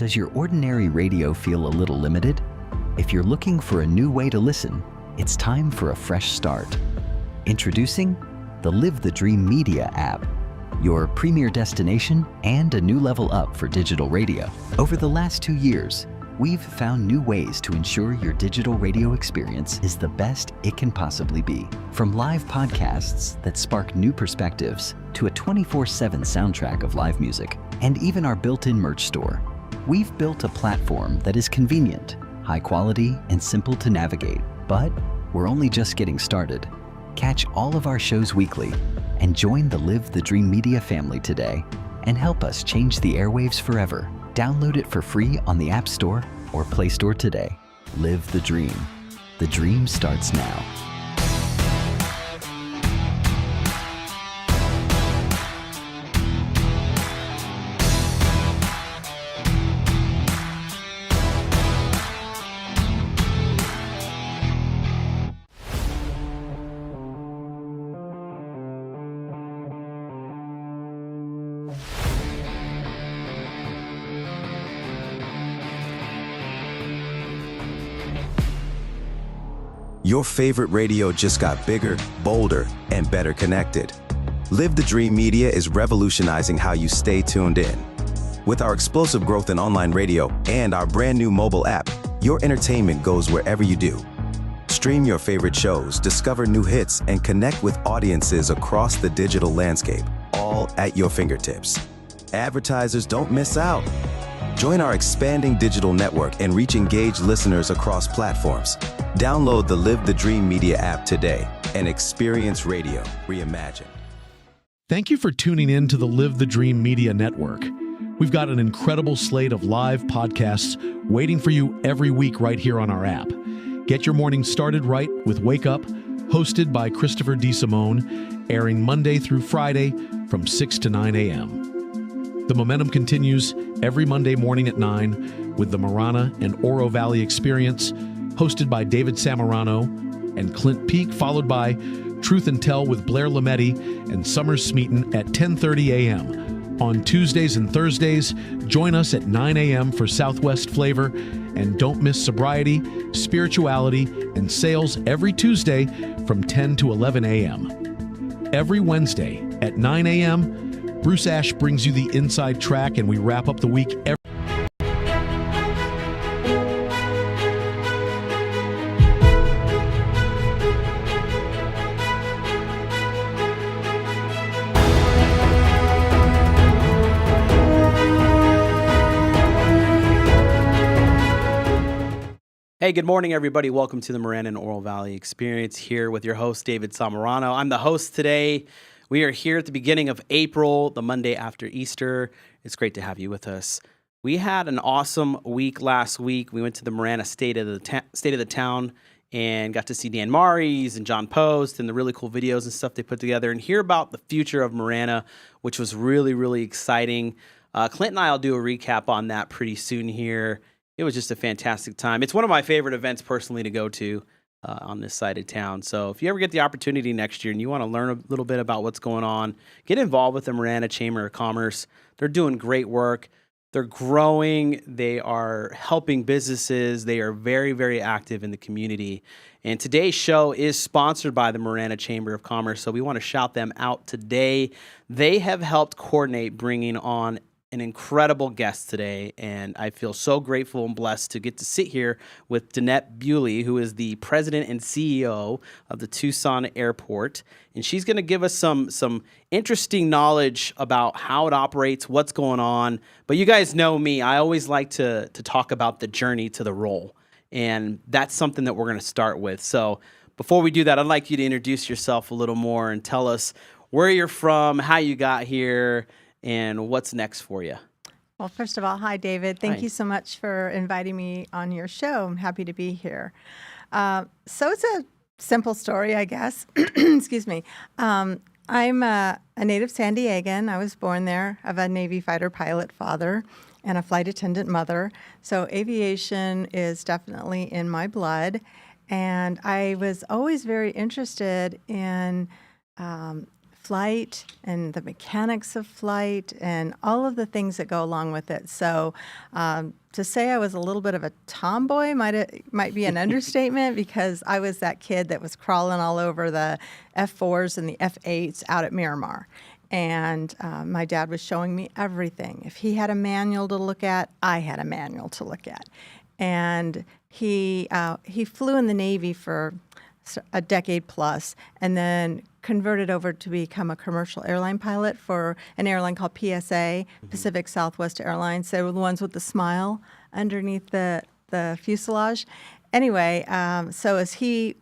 Does your ordinary radio feel a little limited? If you're looking for a new way to listen, it's time for a fresh start. Introducing the Live the Dream Media app, your premier destination and a new level up for digital radio. Over the last 2 years, we've found new ways to ensure your digital radio experience is the best it can possibly be. From live podcasts that spark new perspectives to a 24/7 soundtrack of live music, and even our built-in merch store, we've built a platform that is convenient, high quality, and simple to navigate. But we're only just getting started. Catch all of our shows weekly and join the Live the Dream Media family today and help us change the airwaves forever. Download it for free on the App Store or Play Store today. Live the dream. The dream starts now. Your favorite radio just got bigger, bolder, and better connected. Live the Dream Media is revolutionizing how you stay tuned in. With our explosive growth in online radio and our brand new mobile app, your entertainment goes wherever you do. Stream your favorite shows, discover new hits, and connect with audiences across the digital landscape, all at your fingertips. Advertisers don't miss out. Join our expanding digital network and reach engaged listeners across platforms. Download the Live the Dream Media app today and experience radio reimagined. Thank you for tuning in to the Live the Dream Media Network. We've got an incredible slate of live podcasts waiting for you every week right here on our app. Get your morning started right with Wake Up, hosted by Christopher DeSimone, airing Monday through Friday from 6 to 9 a.m. The momentum continues every Monday morning at 9 with the Marana and Oro Valley Experience, hosted by David Samarano and Clint Peak, followed by Truth and Tell with Blair Lametti and Summer Smeaton at 10:30 a.m. On Tuesdays and Thursdays, join us at 9 a.m. for Southwest Flavor, and don't miss Sobriety, Spirituality, and Sales every Tuesday from 10 to 11 a.m. Every Wednesday at 9 a.m., Bruce Ash brings you the inside track, and we wrap up the week every Hey, good morning, everybody. Welcome to the Marana and Oro Valley Experience here with your host, David Samarano. I'm the host today. We are here at the beginning of April, the Monday after Easter. It's great to have you with us. We had an awesome week last week. We went to the Marana State of the Town and got to see Dan Maries and John Post and the really cool videos and stuff they put together and hear about the future of Marana, which was really, really exciting. Clint and I will do a recap on that pretty soon here. It was just a fantastic time. It's one of my favorite events personally to go to on this side of town. So if you ever get the opportunity next year and you want to learn a little bit about what's going on, get involved with the Marana Chamber of Commerce. They're doing great work. They're growing. They are helping businesses. They are very, very active in the community. And today's show is sponsored by the Marana Chamber of Commerce, so we want to shout them out today. They have helped coordinate bringing on an incredible guest today, and I feel so grateful and blessed to get to sit here with Danette Bewley, who is the president and CEO of the Tucson Airport, and she's going to give us some interesting knowledge about how it operates, what's going on. But you guys know me, I always like to talk about the journey to the role, and that's something that we're going to start with. So before we do that, I'd like you to introduce yourself a little more and tell us where you're from, how you got here, and what's next for you. Well, first of all, hi, David. Thank Hi. you so much for inviting me on your show. I'm happy to be here. So it's a simple story, I guess. Excuse me. I'm a native San Diegan. I was born there. I have a Navy fighter pilot father and a flight attendant mother. So aviation is definitely in my blood. And I was always very interested in flight and the mechanics of flight and all of the things that go along with it. So to say I was a little bit of a tomboy might be an understatement, because I was that kid that was crawling all over the F4s and the F8s out at Miramar. And my dad was showing me everything. If he had a manual to look at, I had a manual to look at. And he flew in the Navy for a decade plus, and then converted over to become a commercial airline pilot for an airline called PSA, Pacific Southwest Airlines. They were the ones with the smile underneath the fuselage. Anyway, so as he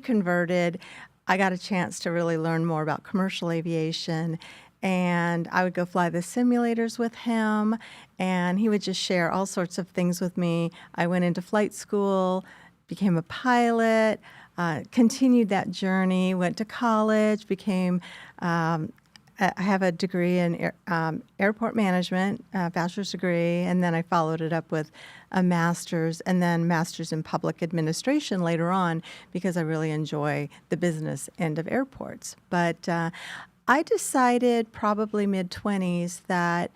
converted, I got a chance to really learn more about commercial aviation, and I would go fly the simulators with him, and he would just share all sorts of things with me. I went into flight school, became a pilot, continued that journey, went to college, I have a degree in airport management, bachelor's degree, and then I followed it up with a master's, and then master's in public administration later on, because I really enjoy the business end of airports. But I decided probably mid-20s that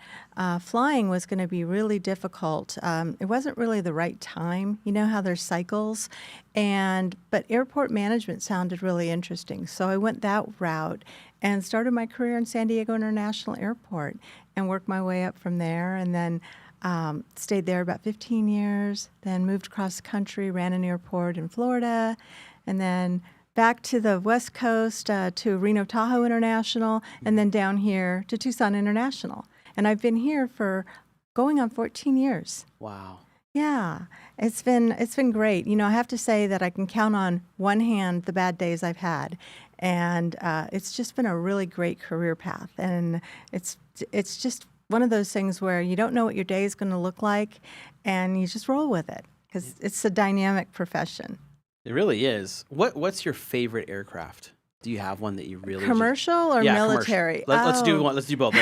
flying was going to be really difficult. It wasn't really the right time. You know how there's cycles, but airport management sounded really interesting. So I went that route and started my career in San Diego International Airport and worked my way up from there, and then stayed there about 15 years, then moved across the country, ran an airport in Florida, and then back to the West Coast to Reno Tahoe International, and then down here to Tucson International. And I've been here for going on 14 years. Wow. Yeah, it's been great. You know, I have to say that I can count on one hand the bad days I've had, and it's just been a really great career path. And it's just one of those things where you don't know what your day is going to look like, and you just roll with it, because it's a dynamic profession. It really is. What's your favorite aircraft? Do you have one that you really commercial or military? Commercial. Let's do one. Let's do both.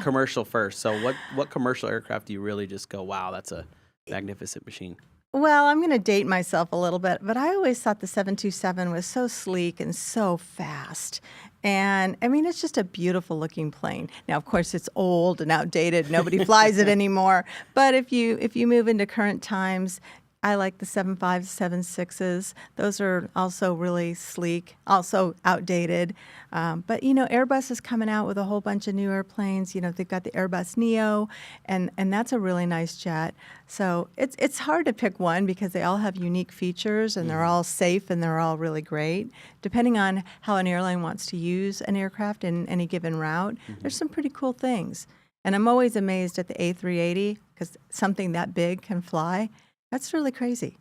Commercial first. So what commercial aircraft do you really just go, wow, that's a magnificent machine? Well, I'm going to date myself a little bit, but I always thought the 727 was so sleek and so fast. And I mean, it's just a beautiful looking plane. Now, of course, it's old and outdated. Nobody flies it anymore. But if you move into current times, I like the 75s, 76s. Those are also really sleek, also outdated. But, you know, Airbus is coming out with a whole bunch of new airplanes. You know, they've got the Airbus Neo, and that's a really nice jet. So it's hard to pick one, because they all have unique features, and they're all safe, and they're all really great. Depending on how an airline wants to use an aircraft in any given route, there's some pretty cool things. And I'm always amazed at the A380, because something that big can fly. That's really crazy.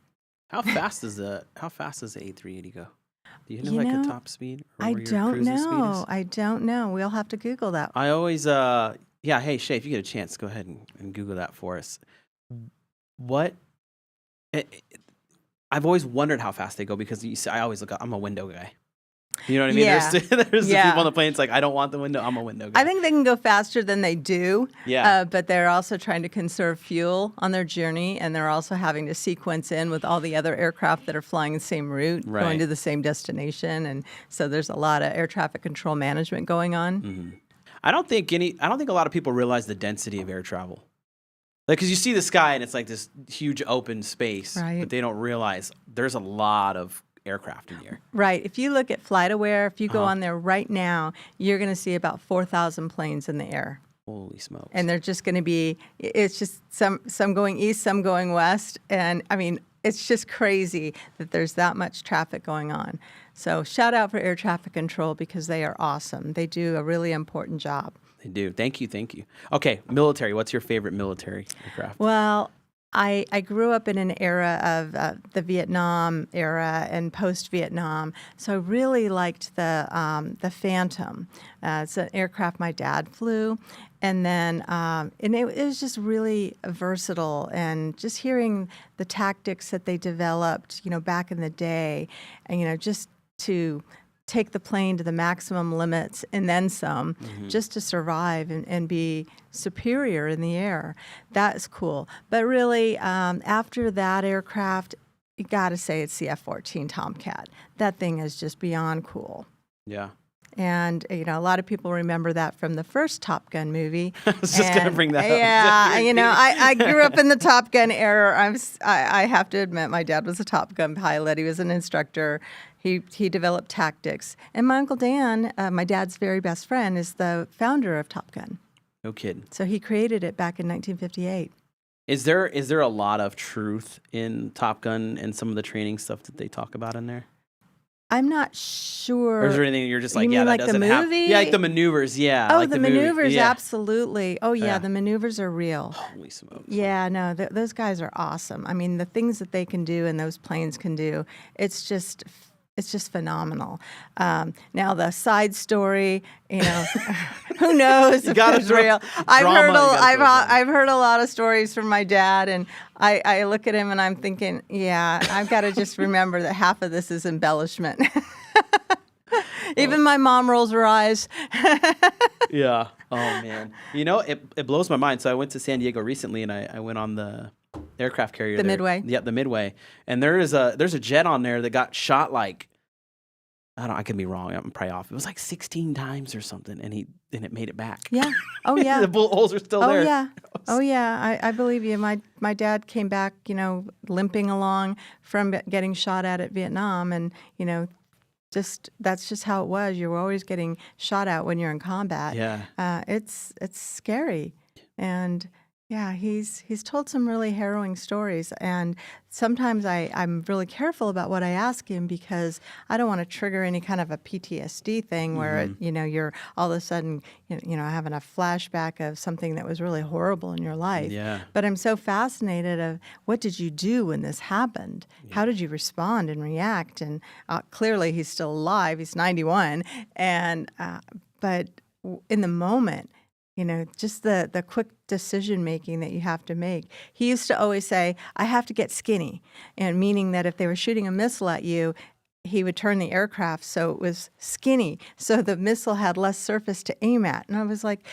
How fast does the A380 go? Do you know, a top speed? Or I where your don't cruising speed know. is? I don't know. We'll have to Google that. I always, hey, Shay, if you get a chance, go ahead and Google that for us. I've always wondered how fast they go, because I always look up, I'm a window guy. You know what I mean? Yeah. There's the people on the plane, it's like, I don't want the window, I'm a window guy. I think they can go faster than they do. Yeah. But they're also trying to conserve fuel on their journey, and they're also having to sequence in with all the other aircraft that are flying the same route, Right. going to the same destination. And so there's a lot of air traffic control management going on. Mm-hmm. I don't think a lot of people realize the density of air travel. Like, because you see the sky and it's like this huge open space, Right. but they don't realize there's a lot of aircraft in the air. Right. If you look at FlightAware, if you go on there right now, you're going to see about 4,000 planes in the air. Holy smokes. And they're just going to be, it's just some going east, some going west. And I mean, it's just crazy that there's that much traffic going on. So shout out for air traffic control, because they are awesome. They do a really important job. They do. Thank you. Okay, military. What's your favorite military aircraft? Well, I grew up in an era of the Vietnam era and post-Vietnam, so I really liked the Phantom. It's an aircraft my dad flew, and then and it was just really versatile. And just hearing the tactics that they developed, you know, back in the day, and you know, just to take the plane to the maximum limits and then some, just to survive and be superior in the air. That's cool. But really, after that aircraft, you got to say it's the F-14 Tomcat. That thing is just beyond cool. Yeah. And, you know, a lot of people remember that from the first Top Gun movie. I was just going to bring that up. Yeah, you know, I grew up in the Top Gun era. I have to admit, my dad was a Top Gun pilot. He was an instructor. He developed tactics. And my Uncle Dan, my dad's very best friend, is the founder of Top Gun. No kidding. So he created it back in 1958. Is there a lot of truth in Top Gun and some of the training stuff that they talk about in there? I'm not sure. Or is there anything you're just like, You yeah, mean that like the doesn't happen? movie? Yeah, like the maneuvers, yeah. Oh, like the movie. maneuvers, Yeah. absolutely. Oh, yeah, Yeah. the maneuvers are real. Holy smokes. Yeah, no, those guys are awesome. I mean, the things that they can do and those planes can do, it's just phenomenal. Now the side story, you know, who knows if gotta it's throw real? I've drama, heard you gotta throw drama. I've heard a lot of stories from my dad, and I look at him and I'm thinking, yeah, I've got to just remember that half of this is embellishment. Even my mom rolls her eyes. Yeah. Oh man. You know, it blows my mind. So I went to San Diego recently, and I went on the aircraft carrier. The there. Midway? Yeah, the Midway. And there's a jet on there that got shot like, I could be wrong. I'm probably off. It was like 16 times or something, and it made it back. Yeah. Oh yeah. The bullet holes are still Oh there. yeah. Oh yeah. I believe you. My dad came back, you know, limping along from getting shot at Vietnam, and you know, that's just how it was. You were always getting shot at when you're in combat. Yeah. It's scary, and yeah, he's told some really harrowing stories, and sometimes I'm really careful about what I ask him because I don't want to trigger any kind of a PTSD thing where you know, you're all of a sudden you know, having a flashback of something that was really horrible in your life. Yeah. But I'm so fascinated of what did you do when this happened? How did you respond and react? And clearly he's still alive. He's 91, and but in the moment, you know, just the quick decision making that you have to make. He used to always say, I have to get skinny, and meaning that if they were shooting a missile at you, he would turn the aircraft so it was skinny, so the missile had less surface to aim at. And I was like,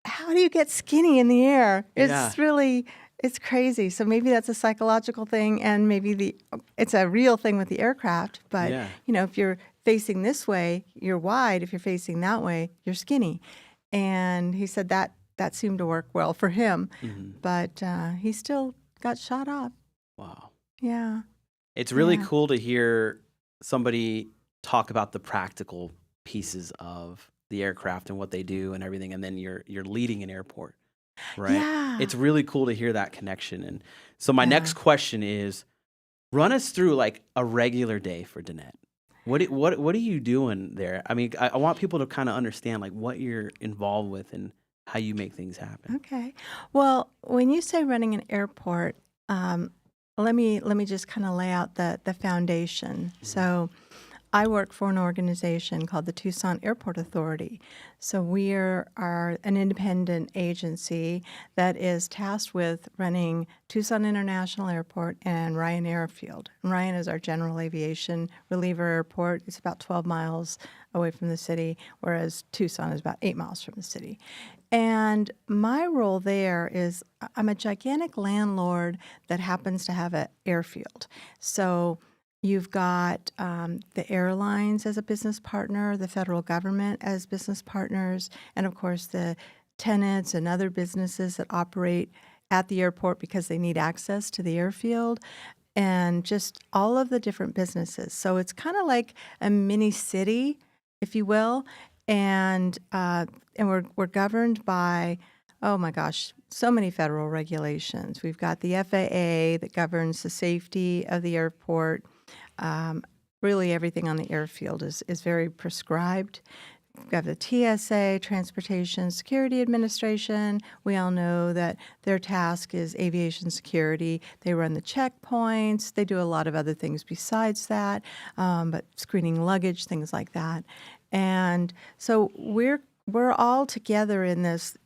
how do you get skinny in the air? It's really, it's crazy. So maybe that's a psychological thing, and maybe it's a real thing with the aircraft. But, you know, if you're facing this way, you're wide. If you're facing that way, you're skinny. And he said that seemed to work well for him, but he still got shot up. Wow. Yeah. It's really cool to hear somebody talk about the practical pieces of the aircraft and what they do and everything, and then you're leading an airport, right? Yeah. It's really cool to hear that connection. And so my next question is, run us through like a regular day for Danette. What are you doing there? I mean, I want people to kind of understand like what you're involved with and how you make things happen. Okay. Well, when you say running an airport, let me just kind of lay out the foundation. So I work for an organization called the Tucson Airport Authority. So we are an independent agency that is tasked with running Tucson International Airport and Ryan Airfield. And Ryan is our general aviation reliever airport. It's about 12 miles away from the city, whereas Tucson is about 8 miles from the city. And my role there is I'm a gigantic landlord that happens to have an airfield. So you've got the airlines as a business partner, the federal government as business partners, and of course the tenants and other businesses that operate at the airport because they need access to the airfield, and just all of the different businesses. So it's kind of like a mini city, if you will, and we're governed by, oh my gosh, so many federal regulations. We've got the FAA that governs the safety of the airport. Really everything on the airfield is very prescribed. We've got the TSA, Transportation Security Administration. We all know that their task is aviation security. They run the checkpoints. They do a lot of other things besides that, but screening luggage, things like that. And so we're all together in this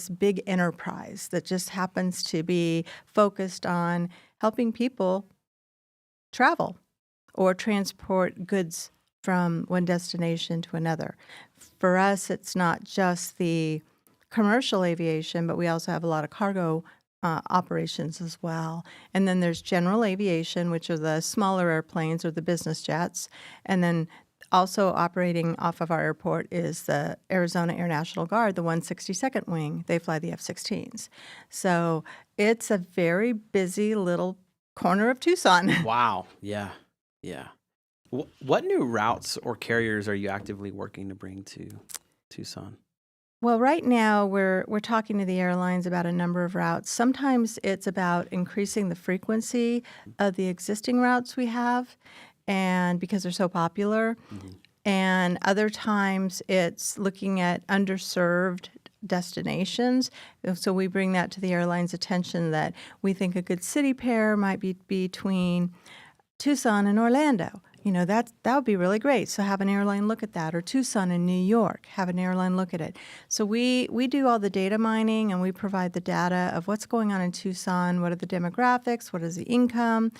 big enterprise that just happens to be focused on helping people travel or transport goods from one destination to another. For us, it's not just the commercial aviation, but we also have a lot of cargo operations as well. And then there's general aviation, which are the smaller airplanes or the business jets. And then also operating off of our airport is the Arizona Air National Guard, the 162nd Wing. They fly the F-16s. So it's a very busy little corner of Tucson. Wow. Yeah. Yeah. What new routes or carriers are you actively working to bring to Tucson? Well, right now we're talking to the airlines about a number of routes. Sometimes it's about increasing the frequency of the existing routes we have, and because they're so popular. And other times it's looking at underserved destinations. So we bring that to the airlines' attention that we think a good city pair might be between Tucson and Orlando. That would be really great. So have an airline look at that. Or Tucson and New York, have an airline look at it. So we do all the data mining, and we provide the data of what's going on in Tucson, what are the demographics, what is the income,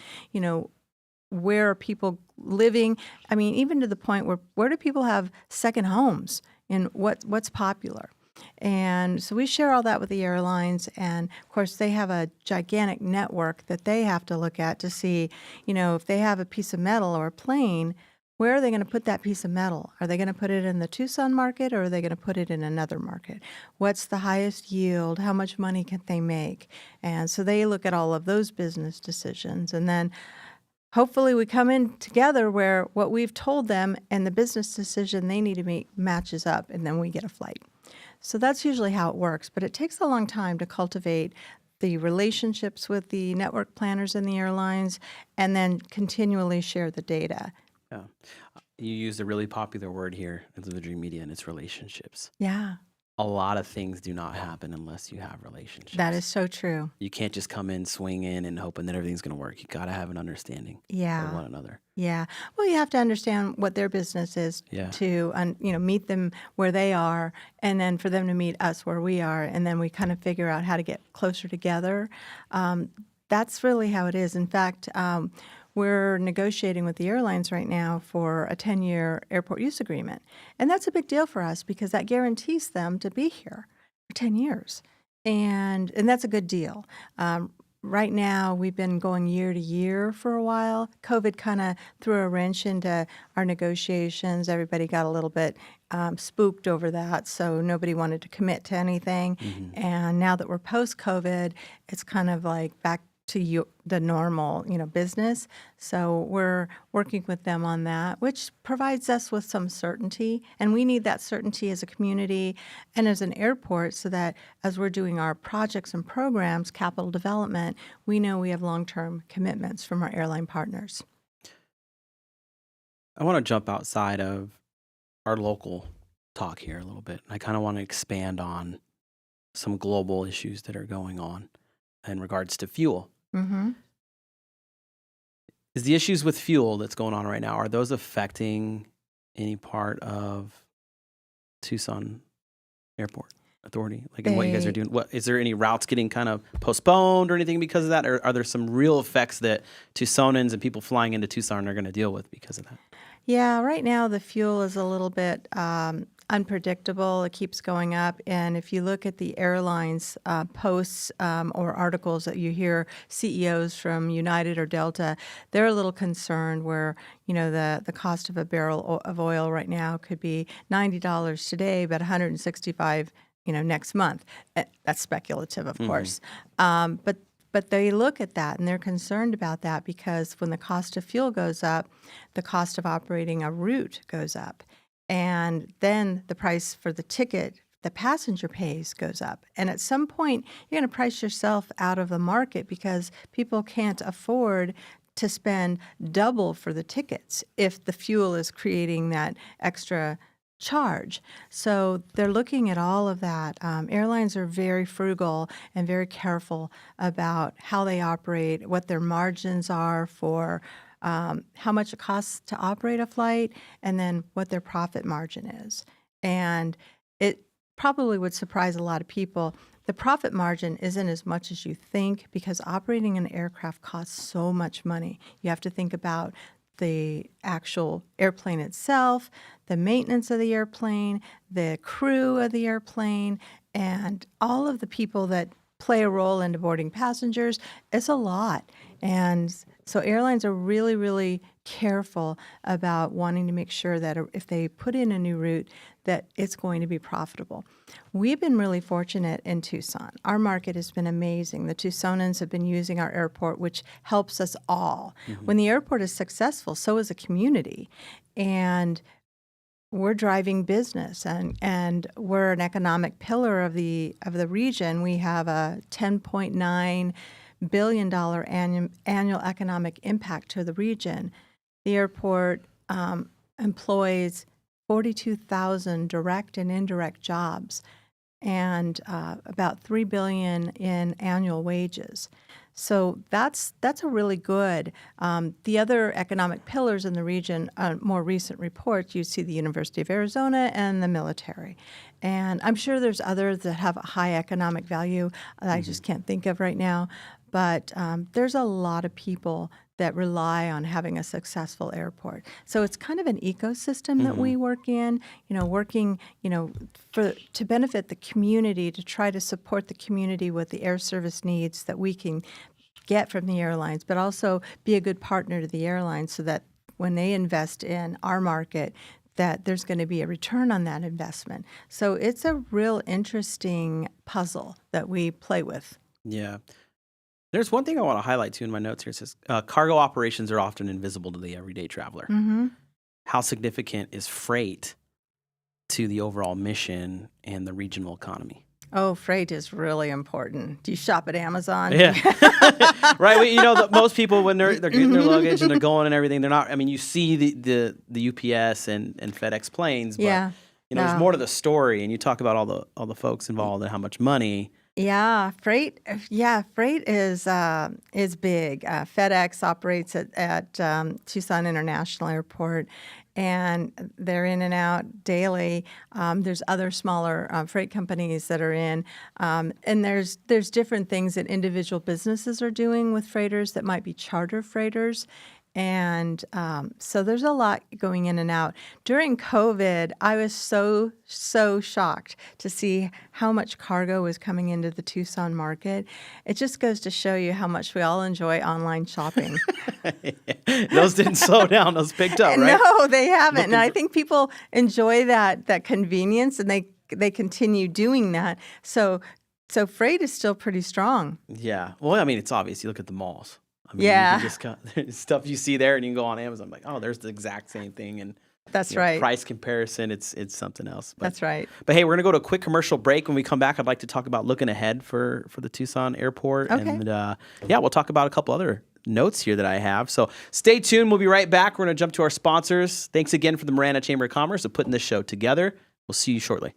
where are people living. I mean, even to the point where do people have second homes and what's popular. And so we share all that with the airlines, and of course they have a gigantic network that they have to look at to see, if they have a piece of metal or a plane, where are they going to put that piece of metal? Are they going to put it in the Tucson market, or are they going to put it in another market? What's the highest yield? How much money can they make? And so they look at all of those business decisions, and then hopefully we come in together where what we've told them and the business decision they need to make matches up, and then we get a flight. So that's usually how it works, but it takes a long time to cultivate the relationships with the network planners and the airlines, and then continually share the data. Yeah. You used a really popular word here in the Dream Media, and it's relationships. Yeah, A lot of things do not happen unless you have relationships. that is so true. You can't just come in, swing in, and hoping that everything's going to work. You got to have an understanding of Yeah. one another. Yeah. Well, you have to understand what their business is Yeah. to, meet them where they are, and then for them to meet us where we are, and then we kind of figure out how to get closer together. That's really how it is. In fact, we're negotiating with the airlines right now for a 10-year airport use agreement. And that's a big deal for us because that guarantees them to be here for 10 years. And that's a good deal. Right now, we've been going year to year for a while. COVID kind of threw a wrench into our negotiations. Everybody got a little bit spooked over that, so nobody wanted to commit to anything. And now that we're post-COVID, it's kind of like back to the normal, business. So we're working with them on that, which provides us with some certainty. And we need that certainty as a community and as an airport so that as we're doing our projects and programs, capital development, we know we have long-term commitments from our airline partners. I want to jump outside of our local talk here a little bit. I kind of want to expand on some global issues that are going on in regards to fuel. Mm-hmm. Is the issues with fuel that's going on right now, are those affecting any part of Tucson Airport Authority? Like in what you guys are doing? Is there any routes getting kind of postponed or anything because of that? Or are there some real effects that Tucsonans and people flying into Tucson are going to deal with because of that? Yeah, right now the fuel is a little bit unpredictable. It keeps going up. And if you look at the airlines posts or articles that you hear CEOs from United or Delta, they're a little concerned where, the cost of a barrel of oil right now could be $90 today, but $165, next month. That's speculative, of course. But they look at that and they're concerned about that because when the cost of fuel goes up, the cost of operating a route goes up. And then the price for the ticket the passenger pays goes up. And at some point, you're going to price yourself out of the market because people can't afford to spend double for the tickets if the fuel is creating that extra charge. So they're looking at all of that. Airlines are very frugal and very careful about how they operate, what their margins are for how much it costs to operate a flight, and then what their profit margin is. And it probably would surprise a lot of people. The profit margin isn't as much as you think because operating an aircraft costs so much money. You have to think about the actual airplane itself, the maintenance of the airplane, the crew of the airplane, and all of the people that play a role into boarding passengers. It's a lot. And so airlines are really, really careful about wanting to make sure that if they put in a new route, that it's going to be profitable. We've been really fortunate in Tucson. Our market has been amazing. The Tucsonans have been using our airport, which helps us all. When the airport is successful, so is a community. And we're driving business, and we're an economic pillar of the region. We have a $10.9 billion annual economic impact to the region. The airport employs 42,000 direct and indirect jobs, and about $3 billion in annual wages. So that's a really good. The other economic pillars in the region, more recent reports, you see the University of Arizona and the military. And I'm sure there's others that have a high economic value that I just can't think of right now. But there's a lot of people that rely on having a successful airport. So it's kind of an ecosystem that we work in, working, to benefit the community, to try to support the community with the air service needs that we can get from the airlines, but also be a good partner to the airlines so that when they invest in our market, that there's going to be a return on that investment. So it's a real interesting puzzle that we play with. Yeah. There's one thing I want to highlight too in my notes here. It says cargo operations are often invisible to the everyday traveler. How significant is freight to the overall mission and the regional economy? Oh, freight is really important. Do you shop at Amazon? Yeah. Right. Most people, when they're getting their luggage and they're going and everything, they're not, you see the UPS and FedEx planes, but there's more to the story, and you talk about all the folks involved and how much money. Yeah, freight. Yeah, freight is big. FedEx operates at Tucson International Airport, and they're in and out daily. There's other smaller freight companies that are in, and there's different things that individual businesses are doing with freighters that might be charter freighters. And so there's a lot going in and out. During COVID, I was so shocked to see how much cargo was coming into the Tucson market. It just goes to show you how much we all enjoy online shopping. Those didn't slow down. Those picked up, right? No, they haven't. And I think people enjoy that convenience, and they continue doing that. So freight is still pretty strong. Yeah. Well, it's obvious. You look at the malls. You can just there's stuff you see there, and you can go on Amazon like, oh, there's the exact same thing, and that's right. Price comparison, it's something else. That's right. But hey, we're gonna go to a quick commercial break. When we come back, I'd like to talk about looking ahead for the Tucson Airport, and we'll talk about a couple other notes here that I have. So stay tuned. We'll be right back. We're gonna jump to our sponsors. Thanks again for the Marana Chamber of Commerce for putting this show together. We'll see you shortly.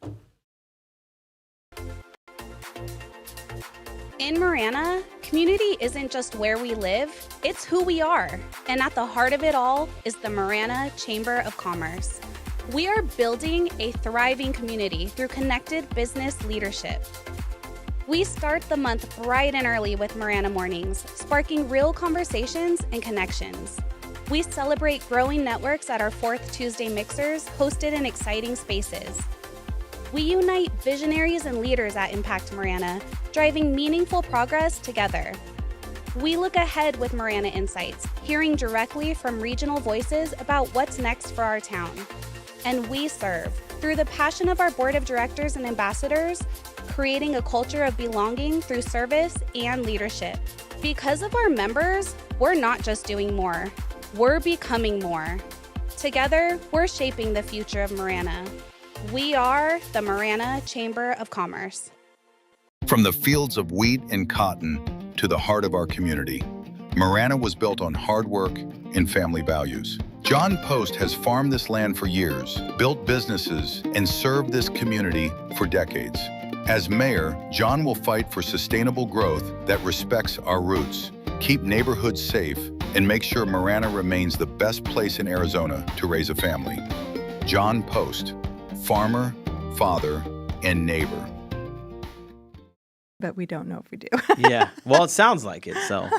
In Marana, community isn't just where we live, it's who we are. And at the heart of it all is the Marana Chamber of Commerce. We are building a thriving community through connected business leadership. We start the month bright and early with Marana Mornings, sparking real conversations and connections. We celebrate growing networks at our 4th Tuesday mixers, hosted in exciting spaces. We unite visionaries and leaders at Impact Marana, driving meaningful progress together. We look ahead with Marana Insights, hearing directly from regional voices about what's next for our town. And we serve through the passion of our board of directors and ambassadors, creating a culture of belonging through service and leadership. Because of our members, we're not just doing more, we're becoming more. Together, we're shaping the future of Marana. We are the Marana Chamber of Commerce. From the fields of wheat and cotton to the heart of our community, Marana was built on hard work and family values. John Post has farmed this land for years, built businesses, and served this community for decades. As mayor, John will fight for sustainable growth that respects our roots, keep neighborhoods safe, and make sure Marana remains the best place in Arizona to raise a family. John Post, farmer, father, and neighbor. But we don't know if we do. Yeah. Well, it sounds like it. So,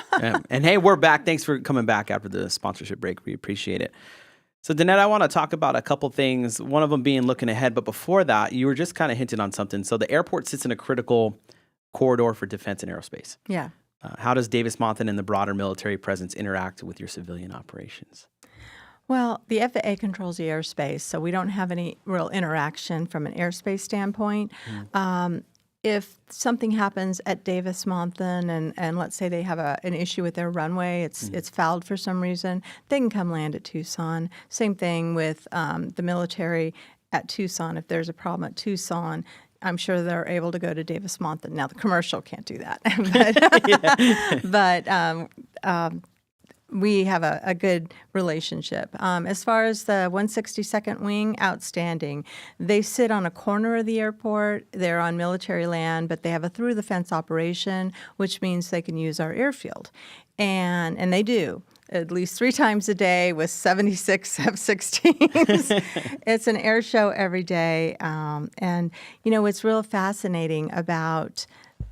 and hey, we're back. Thanks for coming back after the sponsorship break. We appreciate it. So, Danette, I want to talk about a couple things, one of them being looking ahead. But before that, you were just kind of hinting on something. So the airport sits in a critical corridor for defense and aerospace. Yeah. How does Davis-Monthan and the broader military presence interact with your civilian operations? Well, the FAA controls the airspace, so we don't have any real interaction from an airspace standpoint. If something happens at Davis-Monthan and let's say they have an issue with their runway, it's fouled for some reason, they can come land at Tucson. Same thing with the military at Tucson. If there's a problem at Tucson, I'm sure they're able to go to Davis-Monthan. Now, the commercial can't do that. but we have a good relationship. As far as the 162nd Wing, outstanding. They sit on a corner of the airport. They're on military land, but they have a through-the-fence operation, which means they can use our airfield. And they do, at least 3 times a day with 76 F-16s. It's an air show every day. And, what's real fascinating about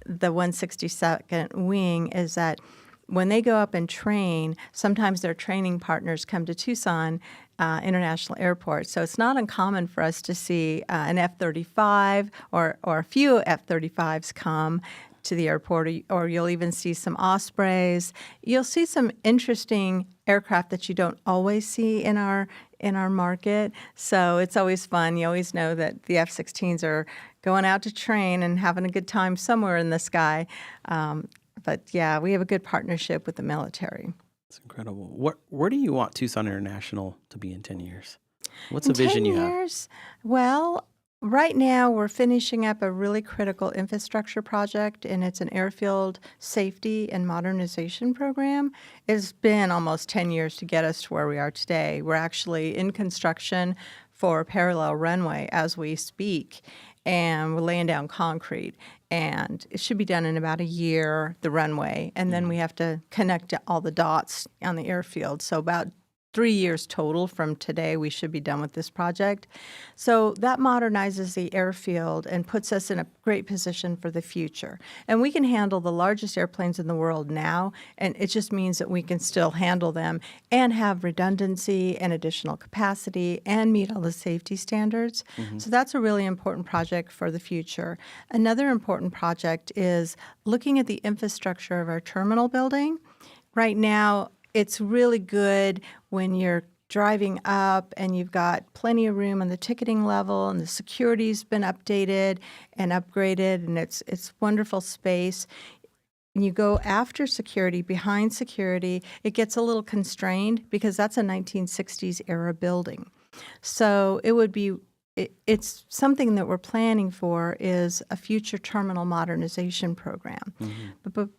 the 162nd Wing is that when they go up and train, sometimes their training partners come to Tucson International Airport. So it's not uncommon for us to see an F-35 or a few F-35s come to the airport, or you'll even see some Ospreys. You'll see some interesting aircraft that you don't always see in our market. So it's always fun. You always know that the F-16s are going out to train and having a good time somewhere in the sky. But yeah, we have a good partnership with the military. It's incredible. Where do you want Tucson International to be in 10 years? What's the vision you have? 10 years? Well, right now we're finishing up a really critical infrastructure project, and it's an airfield safety and modernization program. It's been almost 10 years to get us to where we are today. We're actually in construction for a parallel runway as we speak, and we're laying down concrete. And it should be done in about a year, the runway. And then we have to connect all the dots on the airfield. So about 3 years total from today, we should be done with this project. So that modernizes the airfield and puts us in a great position for the future. And we can handle the largest airplanes in the world now, and it just means that we can still handle them and have redundancy and additional capacity and meet all the safety standards. So that's a really important project for the future. Another important project is looking at the infrastructure of our terminal building. Right now, it's really good when you're driving up and you've got plenty of room on the ticketing level and the security's been updated and upgraded, and it's wonderful space. And you go after security, behind security, it gets a little constrained because that's a 1960s era building. So it's something that we're planning for is a future terminal modernization program.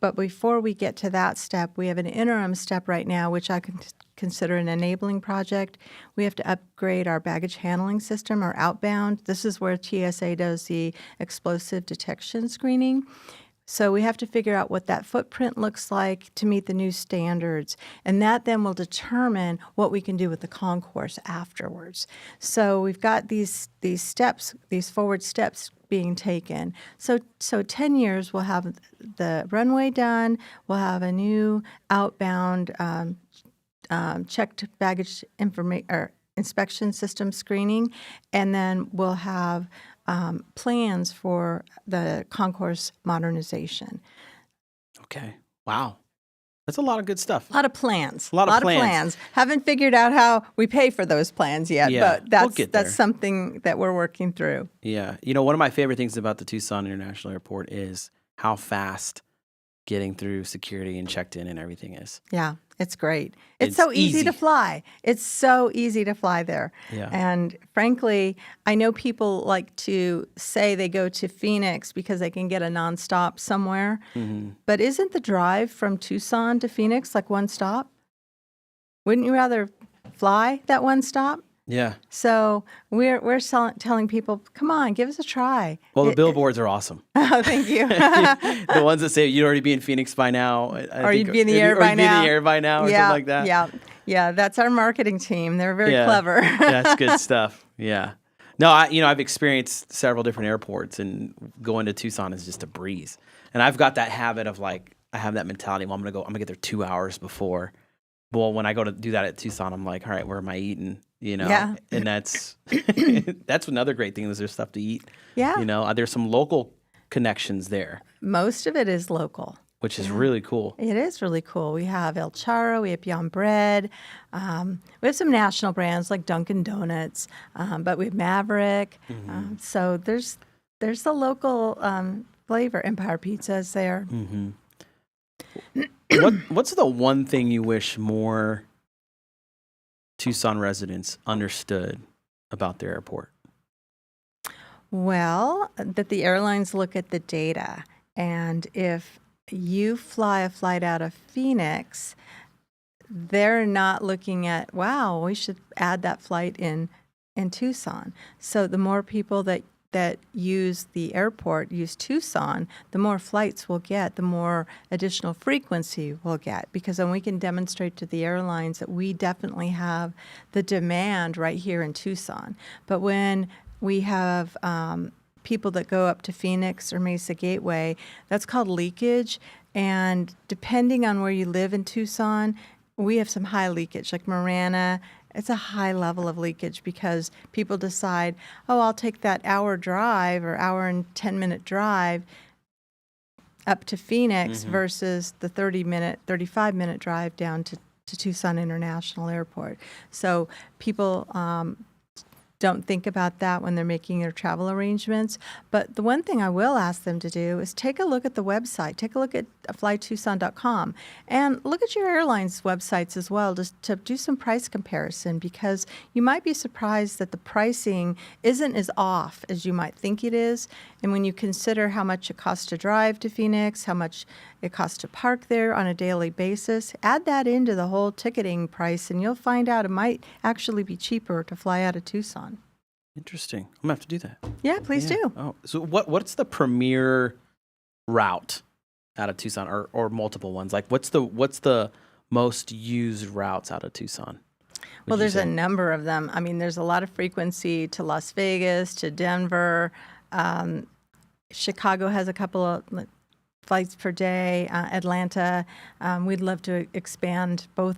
But before we get to that step, we have an interim step right now, which I can consider an enabling project. We have to upgrade our baggage handling system, our outbound. This is where TSA does the explosive detection screening. So we have to figure out what that footprint looks like to meet the new standards. And that then will determine what we can do with the concourse afterwards. So we've got these steps, these forward steps being taken. So 10 years we'll have the runway done, we'll have a new outbound checked baggage inspection system screening, and then we'll have plans for the concourse modernization. Okay. Wow. That's a lot of good stuff. A lot of plans. A lot of plans. Haven't figured out how we pay for those plans yet, Yeah, but we'll get there. that's something that we're working through. Yeah. One of my favorite things about the Tucson International Airport is how fast getting through security and checked in and everything is. Yeah, it's great. It's It's so easy easy. to fly. It's so easy to fly there. Yeah. And frankly, I know people like to say they go to Phoenix because they can get a nonstop somewhere. But isn't the drive from Tucson to Phoenix like one stop? Wouldn't you rather fly that one stop? Yeah. So we're telling people, come on, give us a try. Well, the billboards are awesome. Oh, thank you. The ones that say you'd already be in Phoenix by now. Or you'd be in the air by now. Or you'd be in the air by now or Yeah, something like that. yeah. That's our marketing team. They're very clever. That's good stuff. Yeah. No, I've experienced several different airports, and going to Tucson is just a breeze. And I've got that habit of I have that mentality. Well, I'm gonna get there 2 hours before. Well, when I go to do that at Tucson, I'm like, all right, where am I eating? Yeah. And that's another great thing is there's stuff to eat. Yeah. There's some local connections there. Most of it is local. which is really cool. It is really cool. We have El Charro, we have Beyond Bread. We have some national brands like Dunkin' Donuts, but we have Maverick. So there's the local flavor. Empire Pizza is there. What's the one thing you wish more Tucson residents understood about their airport? Well, that the airlines look at the data. And if you fly a flight out of Phoenix, they're not looking at, wow, we should add that flight in Tucson. So the more people that use the airport, use Tucson, the more flights we'll get, the more additional frequency we'll get. Because then we can demonstrate to the airlines that we definitely have the demand right here in Tucson. But when we have people that go up to Phoenix or Mesa Gateway, that's called leakage. And depending on where you live in Tucson, we have some high leakage, like Marana. It's a high level of leakage because people decide, oh, I'll take that hour drive or hour and 10-minute drive up to Phoenix versus the 35-minute drive down to Tucson International Airport. So people don't think about that when they're making their travel arrangements. But the one thing I will ask them to do is take a look at the website. Take a look at flytucson.com and look at your airline's websites as well, just to do some price comparison, because you might be surprised that the pricing isn't as off as you might think it is. And when you consider how much it costs to drive to Phoenix, how much it costs to park there on a daily basis, add that into the whole ticketing price, and you'll find out it might actually be cheaper to fly out of Tucson. Interesting. I'm gonna have to do that. Yeah, please do. Oh, so what's the premier route out of Tucson, or multiple ones? Like, what's the most used routes out of Tucson? Well, there's a number of them. I mean, there's a lot of frequency to Las Vegas, to Denver. Chicago has a couple of flights per day. Atlanta. We'd love to expand both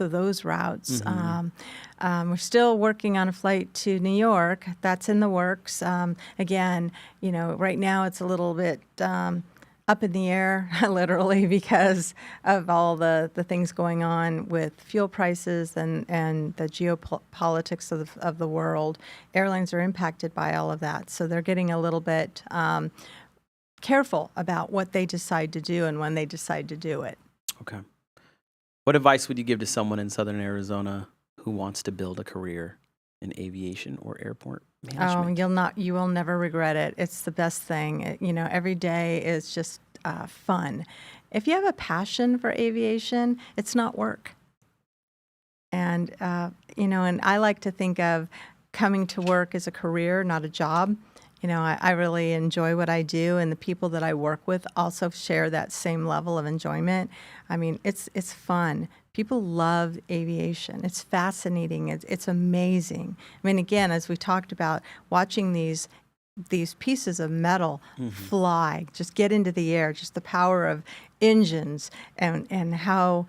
of those routes. We're still working on a flight to New York. That's in the works. Again, right now it's a little bit up in the air, literally, because of all the things going on with fuel prices and the geopolitics of the world. Airlines are impacted by all of that. So they're getting a little bit careful about what they decide to do and when they decide to do it. Okay. What advice would you give to someone in Southern Arizona who wants to build a career in aviation or airport management? You will never regret it. It's the best thing. Every day is just fun. If you have a passion for aviation, it's not work. And and I like to think of coming to work as a career, not a job. I really enjoy what I do, and the people that I work with also share that same level of enjoyment. I mean, it's fun. People love aviation. It's fascinating. It's amazing. I mean, again, as we talked about, watching these pieces of metal fly, just get into the air, just the power of engines and how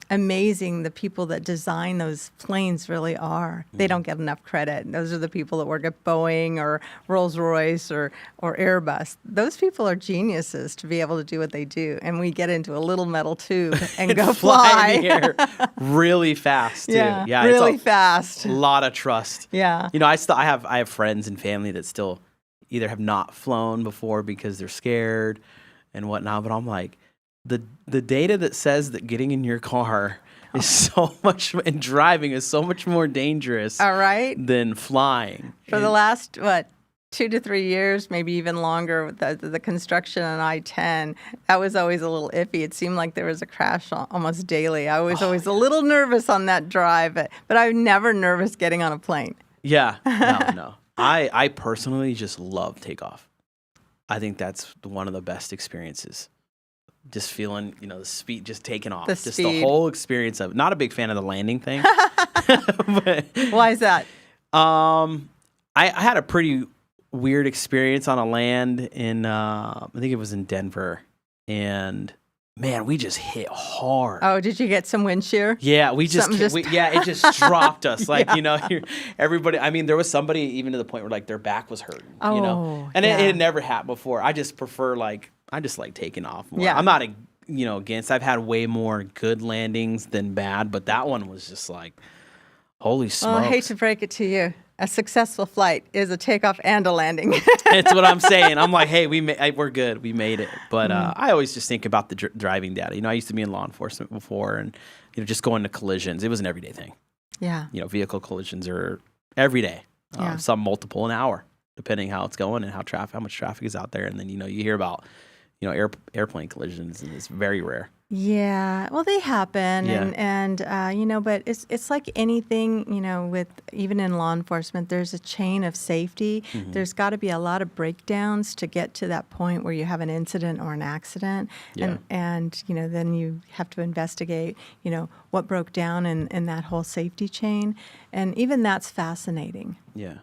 amazing the people that design those planes really are. They don't get enough credit. Those are the people that work at Boeing or Rolls-Royce or Airbus. Those people are geniuses to be able to do what they do. And we get into a little metal tube and go fly in the air really fast, too. Yeah, really fast. A lot of trust. Yeah. I have friends and family that still either have not flown before because they're scared and whatnot. But I'm like, the data that says that getting in your car is so much, and driving is so much more dangerous than flying. For the last, 2 to 3 years, maybe even longer, with the construction on I-10, that was always a little iffy. It seemed like there was a crash almost daily. I was always a little nervous on that drive, but I'm never nervous getting on a plane. Yeah, no. I personally just love takeoff. I think that's one of the best experiences. Just feeling, the speed, just taking off. The whole experience of it. Not a big fan of the landing thing. But, why is that? I had a pretty weird experience on a land in, I think it was in Denver. And, man, we just hit hard. Oh, did you get some wind shear? Yeah, it just dropped us. Like, everybody, I mean, there was somebody even to the point where, like, their back was hurting, And it had never happened before. I just prefer, like, I just like taking off more. Yeah. I'm not against. I've had way more good landings than bad, but that one was just like, holy smokes. Well, I hate to break it to you. A successful flight is a takeoff and a landing. It's what I'm saying. I'm like, hey, we're good. We made it. But I always just think about the driving data. I used to be in law enforcement before, and just going to collisions. It was an everyday thing. Yeah. Vehicle collisions are every day. Yeah. Some multiple an hour, depending how it's going and how much traffic is out there. And then you hear about airplane collisions, and it's very rare. Yeah, well, they happen, Yeah. and but it's like anything, with even in law enforcement, there's a chain of safety. Mm-hmm. There's got to be a lot of breakdowns to get to that point where you have an incident or an accident, Yeah. and then you have to investigate, what broke down in that whole safety chain, and even that's fascinating. Yeah.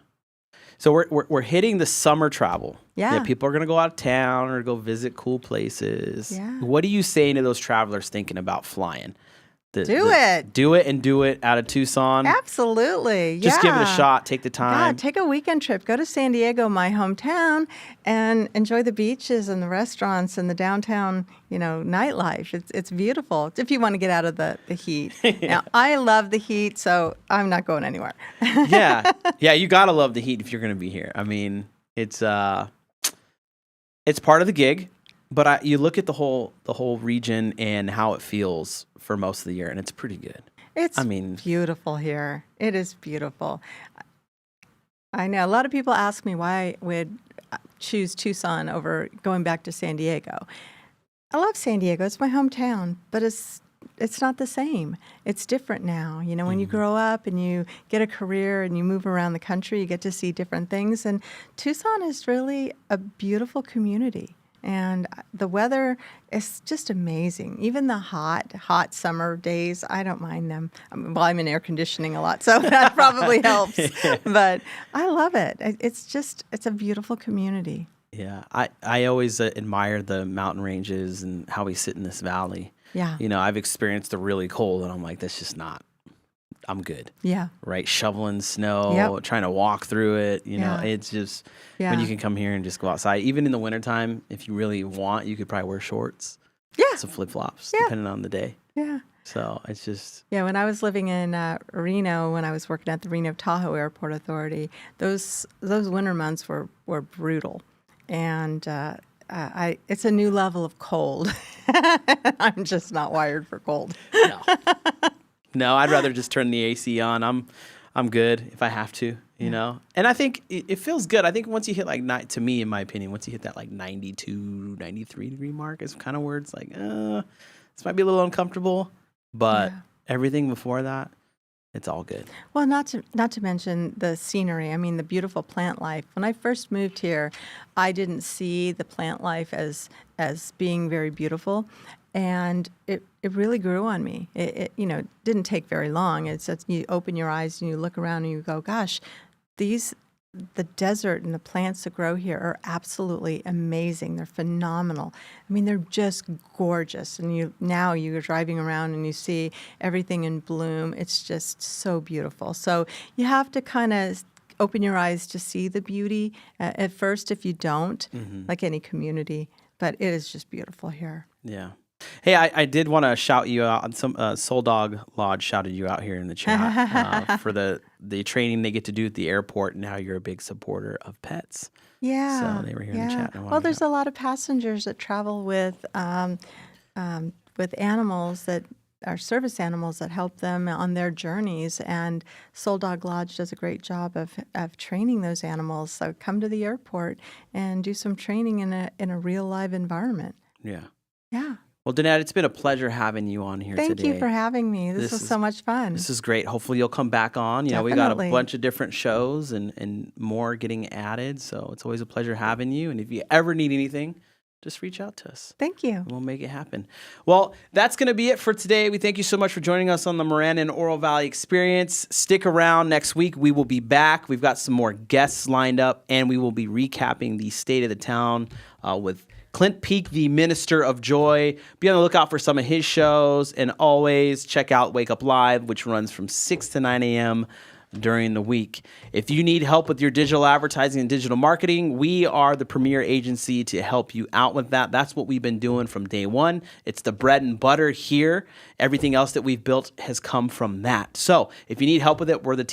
So we're hitting the summer travel. Yeah. People are going to go out of town or go visit cool places. Yeah. What are you saying to those travelers thinking about flying? Do it. Do it out of Tucson. Absolutely, Just give it a yeah. shot. Take the time. God, take a weekend trip. Go to San Diego, my hometown, and enjoy the beaches and the restaurants and the downtown, nightlife. It's beautiful if you want to get out of the heat. Now, I love the heat, so I'm not going anywhere. Yeah. You gotta love the heat if you're gonna be here. I mean, it's part of the gig, but you look at the whole region and how it feels for most of the year, and it's pretty good. It's beautiful here. It is beautiful. I know a lot of people ask me why I would choose Tucson over going back to San Diego. I love San Diego. It's my hometown, but it's not the same. It's different now. When you grow up and you get a career and you move around the country, you get to see different things. And Tucson is really a beautiful community. And the weather is just amazing. Even the hot summer days, I don't mind them. I'm in air conditioning a lot, so that probably helps. But I love it. It's a beautiful community. Yeah. I always admire the mountain ranges and how we sit in this valley. Yeah. I've experienced the really cold, and I'm like, that's just not. I'm good. Yeah. Right? Shoveling snow, trying to walk through it. It's just when you can come here and just go outside. Even in the wintertime, if you really want, you could probably wear shorts. Yeah. Some flip-flops, Yeah. depending on the day. Yeah. So it's just... Yeah, when I was living in Reno, when I was working at the Reno Tahoe Airport Authority, those winter months were brutal. And it's a new level of cold. I'm just not wired for cold. No, I'd rather just turn the AC on. I'm good if I have to, you know. And I think it feels good. I think once you hit to me, in my opinion, once you hit that 92, 93 degree mark, it's kind of where it's like, this might be a little uncomfortable, but everything before that, it's all good. Well, not to mention the scenery. I mean, the beautiful plant life. When I first moved here, I didn't see the plant life as being very beautiful. And it really grew on me. It didn't take very long. It's you open your eyes and you look around and you go, gosh, the desert and the plants that grow here are absolutely amazing. They're phenomenal. I mean, they're just gorgeous. And you're driving around and you see everything in bloom. It's just so beautiful. So you have to kind of open your eyes to see the beauty at first if you don't, like any community. But it is just beautiful here. Yeah. Hey, I did want to shout you out. Some Soul Dog Lodge shouted you out here in the chat for the training they get to do at the airport, and how you're a big supporter of pets. Yeah. So they were here in the chat. Well, there's a lot of passengers that travel with animals that are service animals that help them on their journeys, and Soul Dog Lodge does a great job of training those animals. So come to the airport and do some training in a real live environment. Yeah. Yeah. Well, Danette, it's been a pleasure having you on here today. Thank you for having me. This was so much fun. This is great. Hopefully you'll come back on. We got a bunch of different shows and more getting added. So it's always a pleasure having you. And if you ever need anything, just reach out to us. Thank you. We'll make it happen. Well, that's going to be it for today. We thank you so much for joining us on the Marana and Oro Valley Experience. Stick around. Next week, we will be back. We've got some more guests lined up, and we will be recapping the state of the town with Clint Peak, the Minister of Joy. Be on the lookout for some of his shows, and always check out Wake Up Live, which runs from 6 to 9 a.m. during the week. If you need help with your digital advertising and digital marketing, we are the premier agency to help you out with that. That's what we've been doing from day one. It's the bread and butter here. Everything else that we've built has come from that. So if you need help with it, we're the